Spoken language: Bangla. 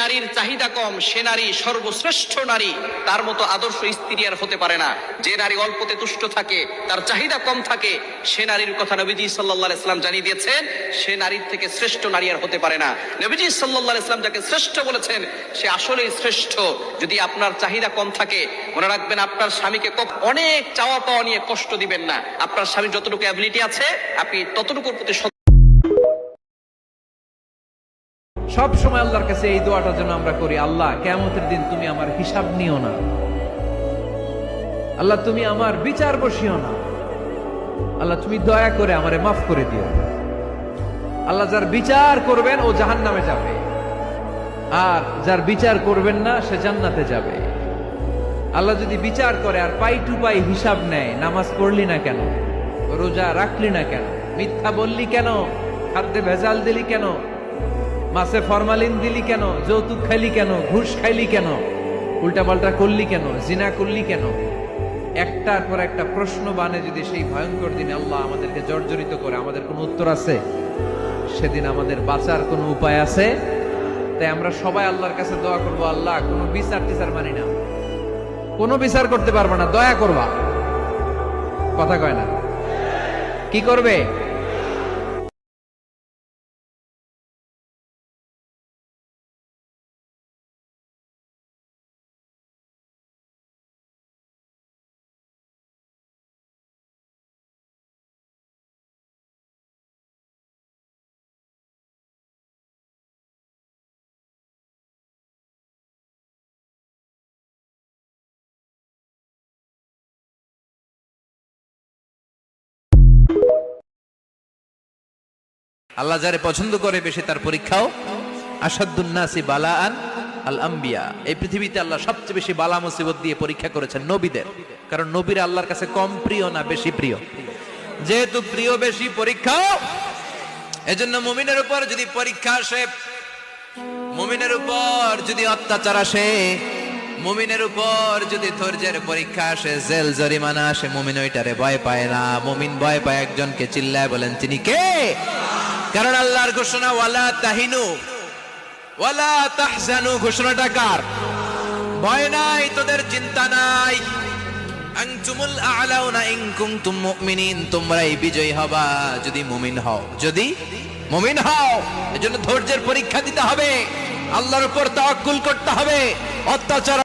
নারীর চাহিদা কম, সে নারী সর্বশ্রেষ্ঠ নারী, তার মতো আদর্শ স্ত্রী আর হতে পারে না। যে নারী অল্পতে তুষ্ট থাকে, তার চাহিদা কম থাকে, সে নারীর কথা নবীজি সাল্লাল্লাহু আলাইহি ওয়াসাল্লাম জানিয়ে দিয়েছেন, সে নারীর থেকে শ্রেষ্ঠ নারী আর হতে পারে না। নবীজি সাল্লাল্লাহু আলাইহি ওয়াসাল্লাম যাকে শ্রেষ্ঠ বলেছেন, সে আসলেই শ্রেষ্ঠ। যদি আপনার চাহিদা কম থাকে, মনে রাখবেন আপনার স্বামীকে অনেক চাওয়া পাওয়া নিয়ে কষ্ট দিবেন না। আপনার স্বামীর যতটুকু অ্যাবিলিটি আছে, আপনি ততটুকুর প্রতি সব সময় আল্লাহর কাছে এই দোয়াটা যেন আমরা করি, আল্লাহ কিয়ামতের দিন তুমি আমার হিসাব নিও না, আল্লাহ তুমি আমার বিচার বসিও না, আল্লাহ তুমি দয়া করে আমারে মাফ করে দিও। আল্লাহ যার বিচার করবেন ও জাহান্নামে যাবে, আর যার বিচার করবেন না সে জান্নাতে যাবে। আল্লাহ যদি বিচার করে আর পাই টু পাই হিসাব নেয়, নামাজ পড়লি না কেন, রোজা রাখলি না কেন, মিথ্যা বললি কেন, খাদ্যে ভেজাল দিলি কেন, মাছে ফরমালিন দিলি কেন, যৌতুক খাইলি কেন, ঘুষ খাইলি কেন, উল্টাপাল্টা করলি কেন, জিনা করলি কেন, একটার পর একটা প্রশ্ন বানে যদি সেই ভয়ঙ্কর দিনে আল্লাহ আমাদেরকে জর্জরিত করে, আমাদের কোনো উত্তর আছে? সেদিন আমাদের বাঁচার কোনো উপায় আছে? তাই আমরা সবাই আল্লাহর কাছে দোয়া করবো, আল্লাহ কোনো বিচার টিচার মানি না, কোনো বিচার করতে পারবো না, দয়া করবা। কথা কয় না? কি করবে? আল্লাহ যারে পছন্দ করে বেশি তার পরীক্ষাও। আসাদুন নাসি বালাআন আল আম্বিয়া। এই পৃথিবীতে আল্লাহ সবচেয়ে বেশি বালা মুসিবত দিয়ে পরীক্ষা করেছেন নবীদের, কারণ নবীরা আল্লাহর কাছে কম প্রিয় না বেশি প্রিয়। যেহেতু প্রিয় বেশি, পরীক্ষাও। এজন্য মুমিনের উপর যদি পরীক্ষা আসে, মুমিনের উপর যদি অত্যাচার আসে, মুমিনের উপর যদি ধৈর্যের পরীক্ষা আসে, জেল জরিমানা আসে, মুমিন ওইটারে ভয় পায় না। মুমিন ভয় পায় একজনকে, চিল্লায় বলেন তিনি কে? কারণ আল্লাহর ঘোষণা ওয়ালা তাহিনু ওয়ালা তাহজানু। ঘোষণাটা কার? ভয় নাই, তোদের চিন্তা নাই। আনতুমুল আ'লাউনা ইন কুনতুম মুমিনিন। তোমরাই বিজয়ী হবা যদি মুমিন হও, যদি মুমিন হও। এজন্য ধৈর্যের পরীক্ষা দিতে হবে, আল্লাহর উপর তাওয়াক্কুল করতে হবে। অত্যাচার